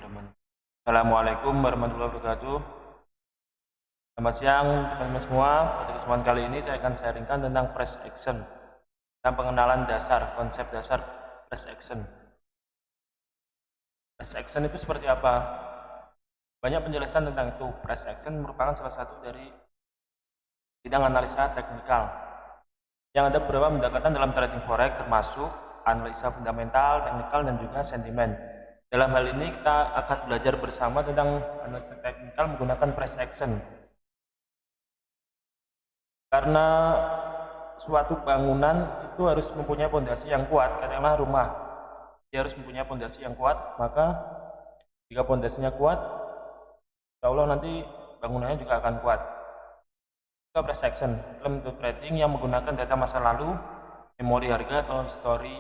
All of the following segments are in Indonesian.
Bismillahirrahmanirrahim. Assalamualaikum warahmatullahi wabarakatuh. Selamat siang teman-teman semua. Pada kesempatan kali ini saya akan sharingkan tentang price action dan pengenalan konsep dasar price action. Price action itu seperti apa? Banyak penjelasan tentang itu. Price action merupakan salah satu dari bidang analisa teknikal yang ada beberapa pendekatan dalam trading forex, termasuk analisa fundamental, teknikal, dan juga sentimen. Dalam hal ini kita akan belajar bersama tentang analisa teknikal menggunakan price action. Karena suatu bangunan itu harus mempunyai fondasi yang kuat, katakanlah rumah. Dia harus mempunyai fondasi yang kuat, maka jika fondasinya kuat, insya Allah nanti bangunannya juga akan kuat. Itu price action, dalam bentuk trading yang menggunakan data masa lalu, memori harga atau history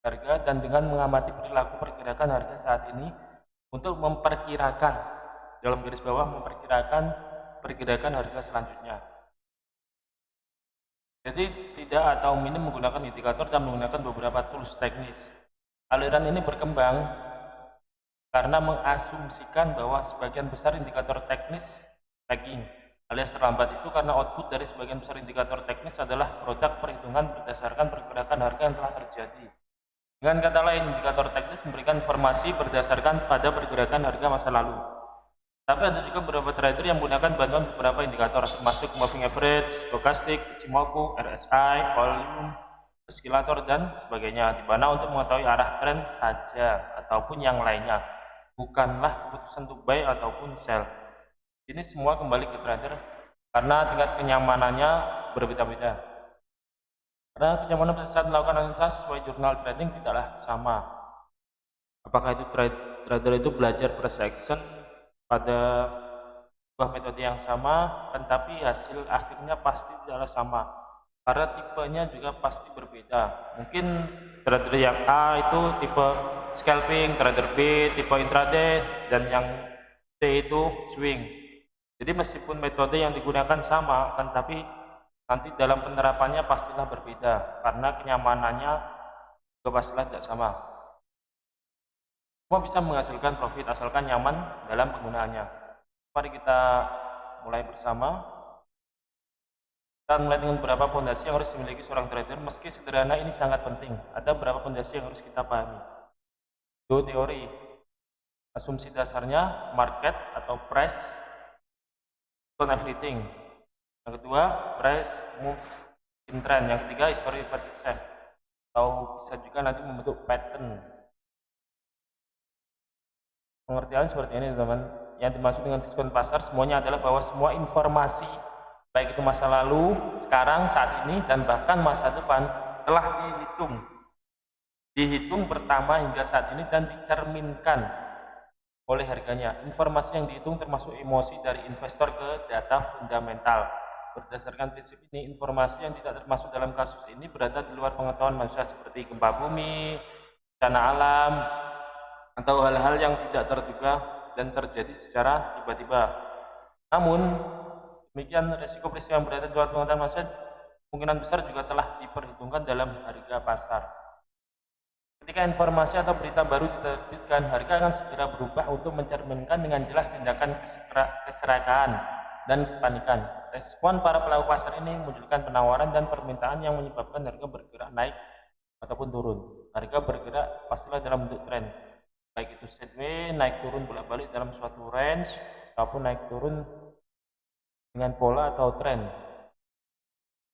harga, dan dengan mengamati perilaku pergerakan harga saat ini untuk memperkirakan, dalam garis bawah memperkirakan pergerakan harga selanjutnya. Jadi tidak atau minim menggunakan indikator dan menggunakan beberapa tools teknis. Aliran ini berkembang karena mengasumsikan bahwa sebagian besar indikator teknis lagging alias terlambat itu karena output dari sebagian besar indikator teknis adalah produk perhitungan berdasarkan pergerakan harga yang telah terjadi. Dengan kata lain, indikator teknis memberikan informasi berdasarkan pada pergerakan harga masa lalu. Tapi ada juga beberapa trader yang menggunakan bantuan beberapa indikator, termasuk moving average, stochastic, Ichimoku, RSI, volume, oscillator, dan sebagainya, di mana untuk mengetahui arah tren saja ataupun yang lainnya, bukanlah keputusan untuk buy ataupun sell. Ini semua kembali ke trader karena tingkat kenyamanannya berbeda-beda. Karena kenyamanan pada saat melakukan analisa sesuai jurnal trading tidaklah sama. Apakah itu trader itu belajar price action pada sebuah metode yang sama, tetapi hasil akhirnya pasti tidaklah sama karena tipenya juga pasti berbeda. Mungkin trader yang A itu tipe scalping, trader B tipe intraday, dan yang C itu swing. Jadi meskipun metode yang digunakan sama, tetapi nanti dalam penerapannya pastilah berbeda karena kenyamanannya juga pastilah tidak sama. Semua bisa menghasilkan profit asalkan nyaman dalam penggunaannya. Mari kita mulai bersama. Kita mulai dengan beberapa fondasi yang harus dimiliki seorang trader. Meski sederhana, ini sangat penting. Ada beberapa fondasi yang harus kita pahami. Dua teori. Asumsi dasarnya market atau price on everything. Yang kedua, price move in trend. Yang ketiga, history repeat itself. Atau bisa juga nanti membentuk pattern. Pengertian seperti ini, teman-teman. Yang dimaksud dengan diskon pasar semuanya adalah bahwa semua informasi, baik itu masa lalu, sekarang, saat ini, dan bahkan masa depan telah dihitung pertama hingga saat ini dan dicerminkan oleh harganya. Informasi yang dihitung termasuk emosi dari investor ke data fundamental. Berdasarkan prinsip ini, informasi yang tidak termasuk dalam kasus ini berada di luar pengetahuan manusia seperti gempa bumi, bencana alam, atau hal-hal yang tidak terduga dan terjadi secara tiba-tiba. Namun, demikian risiko peristiwa yang berada di luar pengetahuan manusia kemungkinan besar juga telah diperhitungkan dalam harga pasar. Ketika informasi atau berita baru diterbitkan, harga akan segera berubah untuk mencerminkan dengan jelas tindakan keserakahan dan kepanikan. Respon para pelaku pasar ini memunculkan penawaran dan permintaan yang menyebabkan harga bergerak naik ataupun turun. Harga bergerak pastilah dalam bentuk tren, baik itu sideways, naik turun bolak-balik dalam suatu range, ataupun naik turun dengan pola atau tren.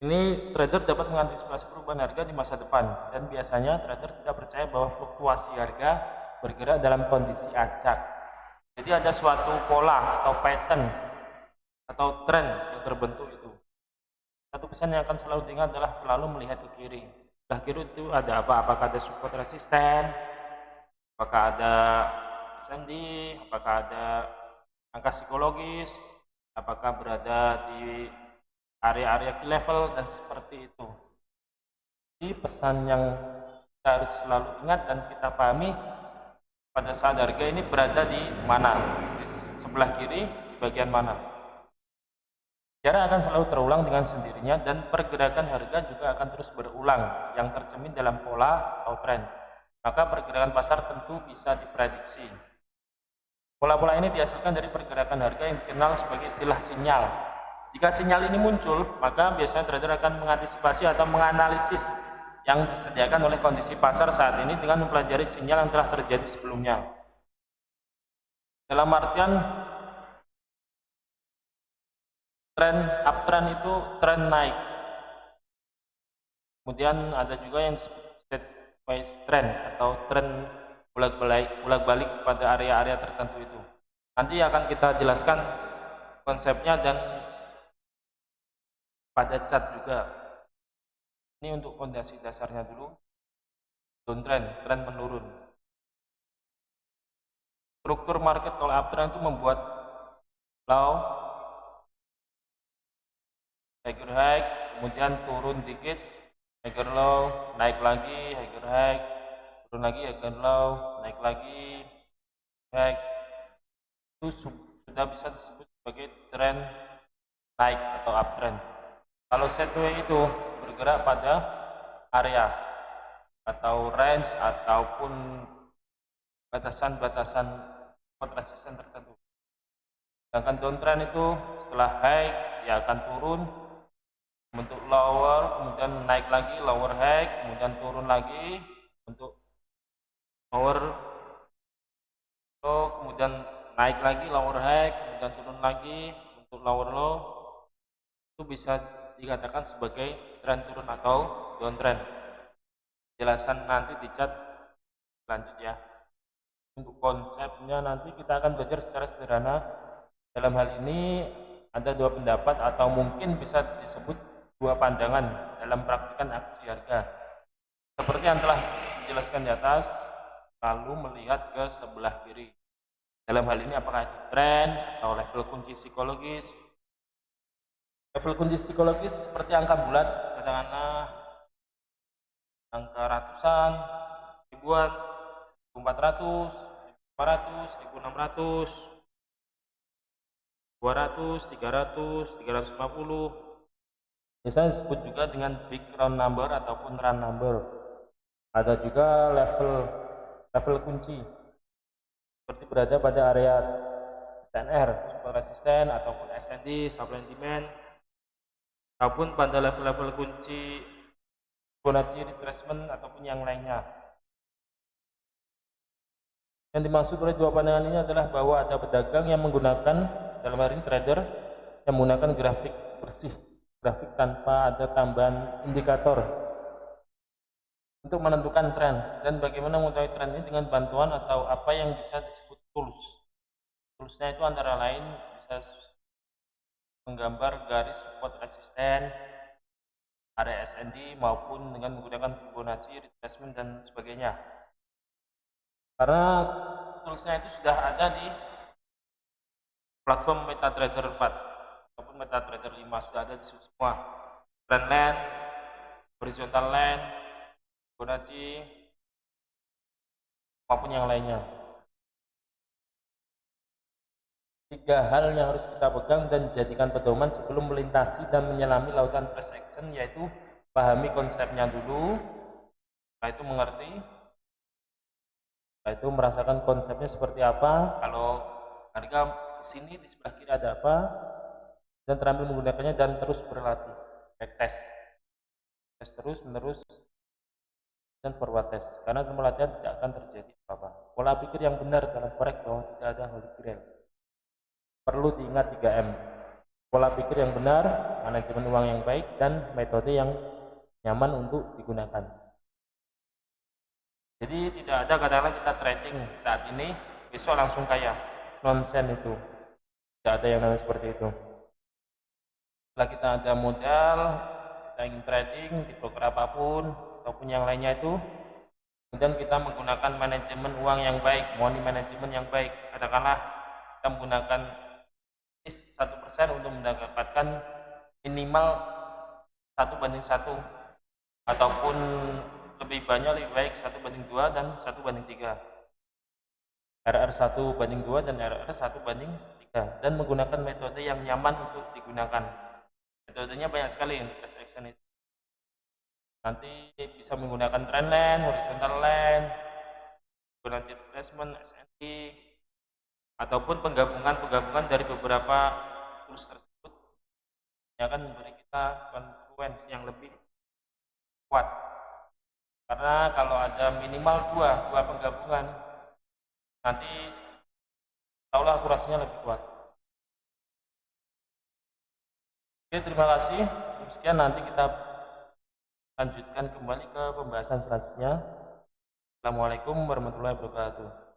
Ini trader dapat mengantisipasi perubahan harga di masa depan, dan biasanya trader tidak percaya bahwa fluktuasi harga bergerak dalam kondisi acak. Jadi ada suatu pola atau pattern atau tren yang terbentuk itu. Satu pesan yang akan selalu diingat adalah selalu melihat ke kiri. Sebelah kiri itu ada apa? Apakah ada support resisten? Apakah ada SND? Apakah ada angka psikologis? Apakah berada di area-area key level, dan seperti itu. Jadi pesan yang kita harus selalu ingat dan kita pahami pada saat harga ini berada di mana, di sebelah kiri, di bagian mana. Sejarah akan selalu terulang dengan sendirinya dan pergerakan harga juga akan terus berulang yang tercermin dalam pola atau tren. Maka pergerakan pasar tentu bisa diprediksi. Pola-pola ini dihasilkan dari pergerakan harga yang dikenal sebagai istilah sinyal. Jika sinyal ini muncul, maka biasanya trader akan mengantisipasi atau menganalisis yang disediakan oleh kondisi pasar saat ini dengan mempelajari sinyal yang telah terjadi sebelumnya. Dalam artian uptrend itu tren naik. Kemudian ada juga yang disebut sideways trend atau tren bolak-balik pada area-area tertentu itu. Nanti akan kita jelaskan konsepnya dan pada chart juga. Ini untuk fondasi dasarnya dulu. Downtrend, tren menurun. Struktur market kalau uptrend itu membuat low, higher high, kemudian turun dikit, higher low, naik lagi, higher high, turun lagi, higher low, naik lagi, high. Itu sudah bisa disebut sebagai tren naik atau uptrend. Kalau sideways itu bergerak pada area atau range ataupun batasan-batasan support resistance tertentu. Sedangkan downtrend itu setelah high dia akan turun bentuk lower, kemudian naik lagi lower high, kemudian turun lagi untuk lower low, kemudian naik lagi lower high, kemudian turun lagi untuk lower low. Itu bisa dikatakan sebagai tren turun atau downtrend. Jelasan nanti di chat lanjut ya. Untuk konsepnya nanti kita akan belajar secara sederhana. Dalam hal ini ada dua pendapat atau mungkin bisa disebut dua pandangan dalam praktikan aksi harga. Seperti yang telah dijelaskan di atas, lalu melihat ke sebelah kiri. Dalam hal ini apakah itu tren atau level kunci psikologis. Level kunci psikologis seperti angka bulat, katakanlah angka ratusan, ribuan, 1400, 500, 1600, 200, 300, 350. Biasanya disebut juga dengan big round number ataupun run number. Ada juga level kunci seperti berada pada area SNR, support resisten ataupun SND, supply and demand, ataupun pada level-level kunci Fibonacci retracement ataupun yang lainnya. Yang dimaksud oleh dua pandangan ini adalah bahwa ada pedagang yang menggunakan, dalam hal ini trader, yang menggunakan grafik bersih, grafik tanpa ada tambahan indikator untuk menentukan tren, dan bagaimana mengetahui tren ini dengan bantuan atau apa yang bisa disebut tools. Toolsnya itu antara lain bisa menggambar garis support resisten, area SND maupun dengan menggunakan Fibonacci retracement dan sebagainya. Karena toolsnya itu sudah ada di platform MetaTrader 4 ataupun MetaTrader 5, sudah ada di semua. Trend line, horizontal line, Fibonacci maupun yang lainnya. Tiga hal yang harus kita pegang dan jadikan pedoman sebelum melintasi dan menyelami lautan price action, yaitu pahami konsepnya dulu, setelah itu mengerti, setelah itu merasakan konsepnya seperti apa, kalau harga kesini di sebelah kiri ada apa, dan terampil menggunakannya dan terus berlatih, backtest, tes terus menerus, dan forward test. Karena tanpa latihan tidak akan terjadi apa-apa. Pola pikir yang benar dalam forex bahwa tidak ada holy grail. Perlu diingat 3M. Pola pikir yang benar, manajemen uang yang baik, dan metode yang nyaman untuk digunakan. Jadi tidak ada katakanlah kita trading saat ini besok langsung kaya. Nonsen itu. Tidak ada yang namanya seperti itu. Setelah kita ada modal, kita ingin trading di broker apapun ataupun yang lainnya itu, kemudian kita menggunakan manajemen uang yang baik, money management yang baik. Katakanlah kita menggunakan 1% untuk mendapatkan minimal 1:1 ataupun lebih banyak, lebih baik 1:2 dan 1:3, RR 1:2 dan RR 1:3, dan menggunakan metode yang nyaman untuk digunakan. Metodenya banyak sekali price action itu. Nanti bisa menggunakan trend line, horizontal line, Fibonacci retracement, SND, ataupun penggabungan dari beberapa tools tersebut yang akan memberi kita confluence yang lebih kuat. Karena kalau ada minimal dua penggabungan, nanti tahulah akurasinya lebih kuat. Oke, terima kasih. Sekian, nanti kita lanjutkan kembali ke pembahasan selanjutnya. Assalamualaikum warahmatullahi wabarakatuh.